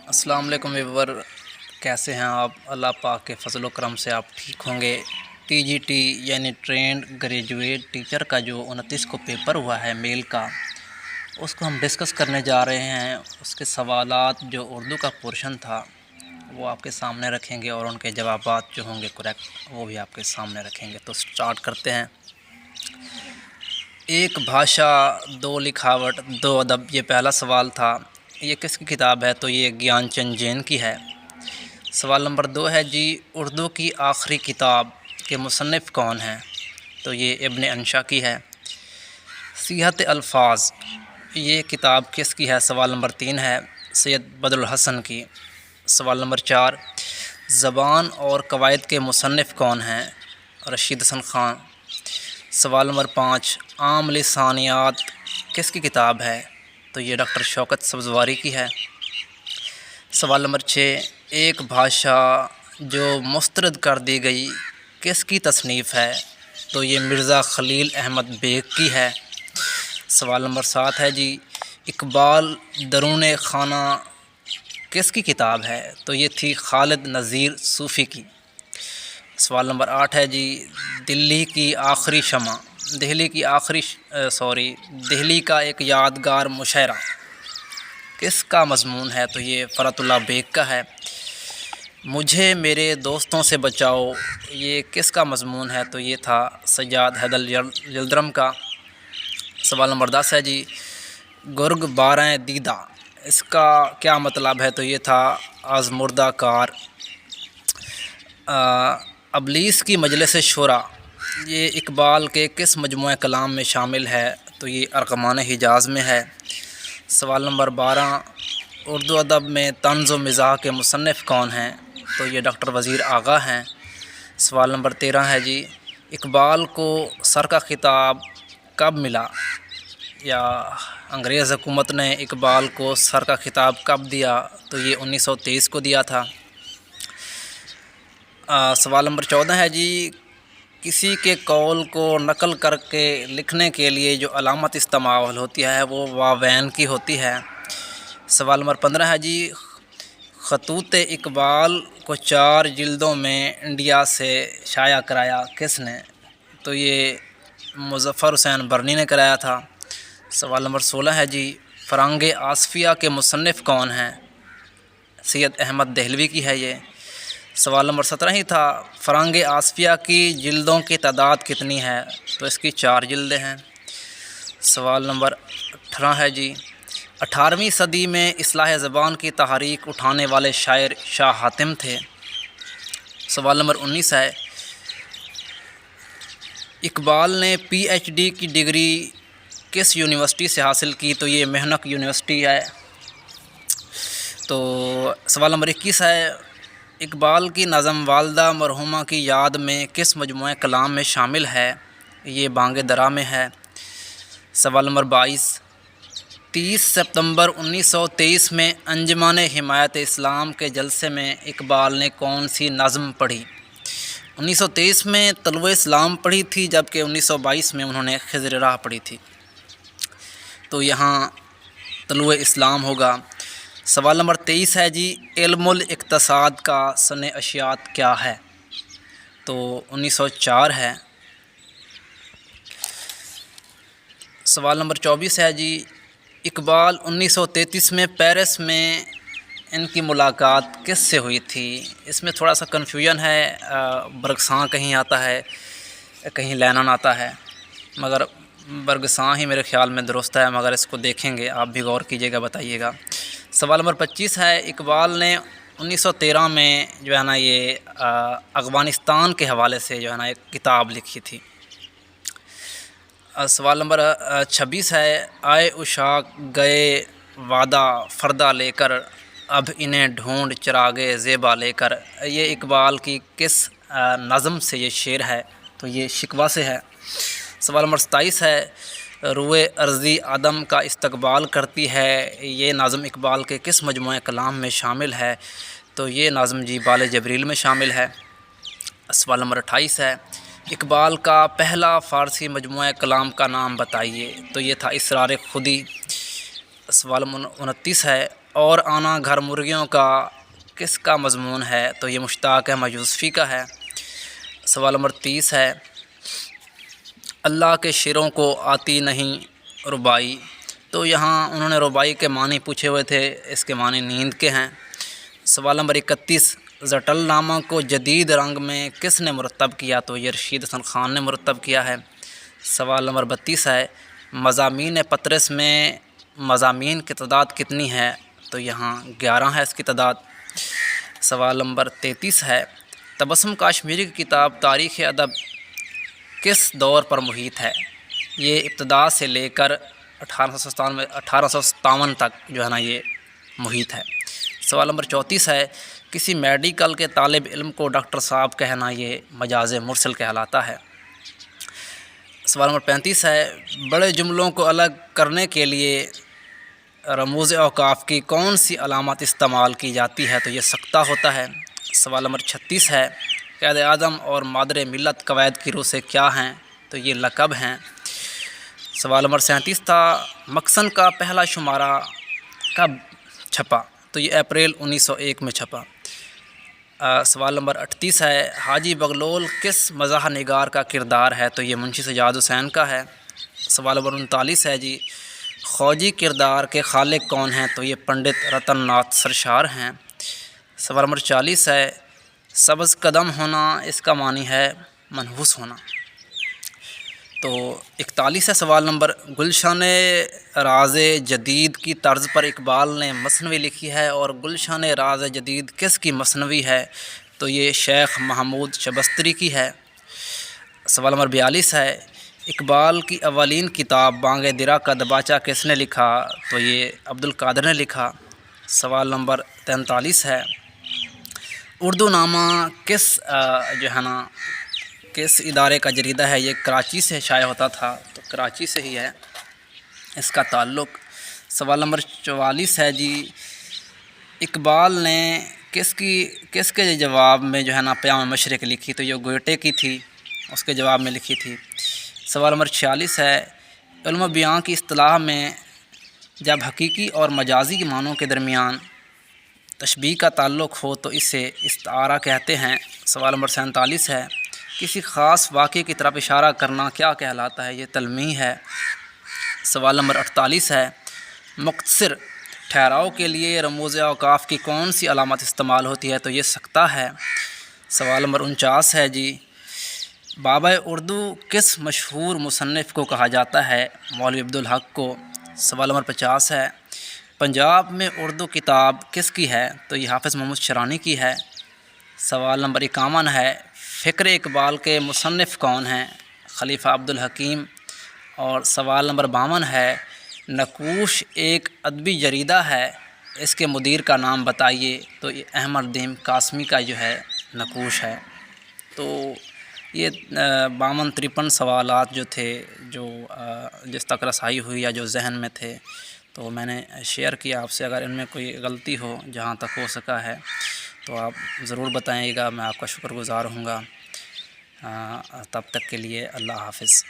السلام علیکم ویور، کیسے ہیں آپ؟ اللہ پاک کے فضل و کرم سے آپ ٹھیک ہوں گے۔ ٹی جی ٹی یعنی ٹرینڈ گریجویٹ ٹیچر کا جو 29 کو پیپر ہوا ہے میل کا، اس کو ہم ڈسکس کرنے جا رہے ہیں۔ اس کے سوالات جو اردو کا پورشن تھا وہ آپ کے سامنے رکھیں گے، اور ان کے جوابات جو ہوں گے کریکٹ وہ بھی آپ کے سامنے رکھیں گے۔ تو سٹارٹ کرتے ہیں۔ ایک بھاشا، دو لکھاوٹ، دو ادب، یہ پہلا سوال تھا۔ یہ کس کی کتاب ہے؟ تو یہ گیان چند جین کی ہے۔ سوال نمبر 2 ہے جی، اردو کی آخری کتاب کے مصنف کون ہیں؟ تو یہ ابن انشا کی ہے۔ صیحت الفاظ، یہ کتاب کس کی ہے؟ سوال نمبر 3 ہے سید بدر الحسن کی۔ سوال نمبر 4، زبان اور قواعد کے مصنف کون ہیں؟ رشید حسن خان۔ سوال نمبر 5، عام لسانیات کس کی کتاب ہے؟ تو یہ ڈاکٹر شوکت سبزواری کی ہے۔ سوال نمبر 6، ایک بھاشا جو مسترد کر دی گئی کس کی تصنیف ہے؟ تو یہ مرزا خلیل احمد بیگ کی ہے۔ سوال نمبر 7 ہے جی، اقبال درون خانہ کس کی کتاب ہے؟ تو یہ تھی خالد نذیر صوفی کی۔ سوال نمبر 8 ہے جی، دہلی کی آخری شمع، دہلی کا ایک یادگار مشاعرہ کس کا مضمون ہے؟ تو یہ فرات اللہ بیگ کا ہے۔ مجھے میرے دوستوں سے بچاؤ، یہ کس کا مضمون ہے؟ تو یہ تھا سجاد حیدر یلدرم کا۔ سوال نمبر 10 ہے جی، گرگ باریں دیدہ، اس کا کیا مطلب ہے؟ تو یہ تھا آزمردہ کار۔ ابلیس کی مجلس شورا، یہ اقبال کے کس مجموعہ کلام میں شامل ہے؟ تو یہ ارغمان حجاز میں ہے۔ سوال نمبر 12، اردو ادب میں طنز و مزاح کے مصنف کون ہیں؟ تو یہ ڈاکٹر وزیر آغا ہیں۔ سوال نمبر 13 ہے جی، اقبال کو سر کا خطاب کب ملا، یا انگریز حکومت نے اقبال کو سر کا خطاب کب دیا؟ تو یہ 1923 کو دیا تھا۔ سوال نمبر 14 ہے جی، کسی کے قول کو نقل کر کے لکھنے کے لیے جو علامت استعمال ہوتی ہے وہ واوین کی ہوتی ہے۔ سوال نمبر 15 ہے جی، خطوط اقبال کو 4 جلدوں میں انڈیا سے شائع کرایا کس نے؟ تو یہ مظفر حسین برنی نے کرایا تھا۔ سوال نمبر 16 ہے جی، فرنگ آصفیہ کے مصنف کون ہیں؟ سید احمد دہلوی کی ہے یہ۔ سوال نمبر 17 ہی تھا، فرنگ آصفیہ کی جلدوں کی تعداد کتنی ہے؟ تو اس کی 4 جلدیں ہیں۔ سوال نمبر 18 ہے جی، 18ویں صدی میں اصلاح زبان کی تحریک اٹھانے والے شاعر شاہ حاتم تھے۔ سوال نمبر 19 ہے، اقبال نے پی ایچ ڈی کی ڈگری کس یونیورسٹی سے حاصل کی؟ تو یہ مہنک یونیورسٹی ہے۔ تو سوال نمبر 21 ہے، اقبال کی نظم والدہ مرحومہ کی یاد میں کس مجموعہ کلام میں شامل ہے؟ یہ بانگ درا میں ہے۔ سوال نمبر 22، 30 سپتمبر 1923 میں انجمن حمایت اسلام کے جلسے میں اقبال نے کون سی نظم پڑھی؟ 1923 میں طلوع اسلام پڑھی تھی، جبکہ 1922 میں انہوں نے خضر راہ پڑھی تھی، تو یہاں طلوع اسلام ہوگا۔ سوال نمبر 23 ہے جی، علم الاقتصاد کا سن اشاعت کیا ہے؟ تو 1904 ہے۔ سوال نمبر 24 ہے جی، اقبال 1933 میں پیرس میں ان کی ملاقات کس سے ہوئی تھی؟ اس میں تھوڑا سا کنفیوژن ہے، برگساں کہیں آتا ہے، کہیں لینن آتا ہے، مگر برگساں ہی میرے خیال میں درست ہے، مگر اس کو دیکھیں گے، آپ بھی غور کیجیے گا، بتائیے گا۔ سوال نمبر 25 ہے، اقبال نے 1913 میں جو ہے نا یہ افغانستان کے حوالے سے جو ہے نا ایک کتاب لکھی تھی۔ سوال نمبر 26 ہے، آئے اشاق گئے وعدہ فردہ لے کر، اب انہیں ڈھونڈ چراغے زیبا لے کر، یہ اقبال کی کس نظم سے یہ شعر ہے؟ تو یہ شکوہ سے ہے۔ سوال نمبر 27 ہے، روئے ارضی عدم کا استقبال کرتی ہے، یہ نظم اقبال کے کس مجموعہ کلام میں شامل ہے؟ تو یہ نظم جی بال جبریل میں شامل ہے۔ سوال نمبر 28 ہے، اقبال کا پہلا فارسی مجموعہ کلام کا نام بتائیے؟ تو یہ تھا اسرار خودی۔ سوال 29 ہے، اور آنا گھر مرغیوں کا کس کا مضمون ہے؟ تو یہ مشتاق احمد یوسفی کا ہے۔ سوال نمبر 30 ہے، اللہ کے شعروں کو آتی نہیں ربائی، تو یہاں انہوں نے ربائی کے معنی پوچھے ہوئے تھے، اس کے معنی نیند کے ہیں۔ سوال نمبر 31، زٹل نامہ کو جدید رنگ میں کس نے مرتب کیا؟ تو یہ رشید حسن خان نے مرتب کیا ہے۔ سوال نمبر 32 ہے، مضامین پطرس میں مضامین کی تعداد کتنی ہے؟ تو یہاں 11 ہے اس کی تعداد۔ سوال نمبر 33 ہے، تبسم کاشمیری کی کتاب تاریخ ادب کس دور پر محیط ہے؟ یہ ابتدا سے لے کر 1857 تک جو ہے نا یہ محیط ہے۔ سوال نمبر 34 ہے، کسی میڈیکل کے طالب علم کو ڈاکٹر صاحب کہنا یہ مجاز مرسل کہلاتا ہے۔ سوال نمبر 35 ہے، بڑے جملوں کو الگ کرنے کے لیے رموز اوقاف کی کون سی علامت استعمال کی جاتی ہے؟ تو یہ سکتہ ہوتا ہے۔ سوال نمبر 36 ہے، قائد اعظم اور مادر ملت قواعد کی روح سے کیا ہیں؟ تو یہ لقب ہیں۔ سوال نمبر 37 تھا، مکسن کا پہلا شمارہ کب چھپا؟ تو یہ اپریل 1901 میں چھپا۔ سوال نمبر 38 ہے، حاجی بغلول کس مزاح نگار کا کردار ہے؟ تو یہ منشی سجاد حسین کا ہے۔ سوال نمبر 39 ہے جی، خوجی کردار کے خالق کون ہیں؟ تو یہ پنڈت رتن ناتھ سرشار ہیں۔ سوال نمبر 40 ہے، سبز قدم ہونا اس کا معنی ہے منحوس ہونا۔ تو 41 ہے سوال نمبر، گلشن راز جدید کی طرز پر اقبال نے مثنوی لکھی ہے، اور گلشن راز جدید کس کی مثنوی ہے؟ تو یہ شیخ محمود شبستری کی ہے۔ سوال نمبر 42 ہے، اقبال کی اولین کتاب بانگ درا کا دباچہ کس نے لکھا؟ تو یہ عبد القادر نے لکھا۔ سوال نمبر 43 ہے، اردو نامہ کس جو ہے نا کس ادارے کا جریدہ ہے؟ یہ کراچی سے شائع ہوتا تھا، تو کراچی سے ہی ہے اس کا تعلق۔ سوال نمبر 44 ہے جی، اقبال نے کس کے جواب میں جو ہے نا پیام مشرق لکھی؟ تو یہ گوئٹے کی تھی، اس کے جواب میں لکھی تھی۔ سوال نمبر 46 ہے، علم بیان کی اصطلاح میں جب حقیقی اور مجازی کے معنوں کے درمیان تشبیہ کا تعلق ہو تو اسے استعارہ کہتے ہیں۔ سوال نمبر 47 ہے، کسی خاص واقعے کی طرف اشارہ کرنا کیا کہلاتا ہے؟ یہ تلمیح ہے۔ سوال نمبر 48 ہے، مختصر ٹھہراؤ کے لیے رموز اوقاف کی کون سی علامت استعمال ہوتی ہے؟ تو یہ سکتہ ہے۔ سوال نمبر 49 ہے جی، بابا اردو کس مشہور مصنف کو کہا جاتا ہے؟ مولوی عبدالحق کو۔ سوال نمبر 50 ہے، پنجاب میں اردو کتاب کس کی ہے؟ تو یہ حافظ محمود شرانی کی ہے۔ سوال نمبر 51 ہے، فکر اقبال کے مصنف کون ہیں؟ خلیفہ عبدالحکیم۔ اور سوال نمبر 52 ہے، نقوش ایک ادبی جریدہ ہے، اس کے مدیر کا نام بتائیے؟ تو یہ احمد دیم قاسمی کا جو ہے نقوش ہے۔ تو یہ 52-53 سوالات جو تھے، جو جس تک رسائی ہوئی یا جو ذہن میں تھے، تو میں نے شیئر کیا آپ سے۔ اگر ان میں کوئی غلطی ہو جہاں تک ہو سکا ہے تو آپ ضرور بتائیے گا، میں آپ کا شکر گزار ہوں گا۔ تب تک کے لیے اللہ حافظ۔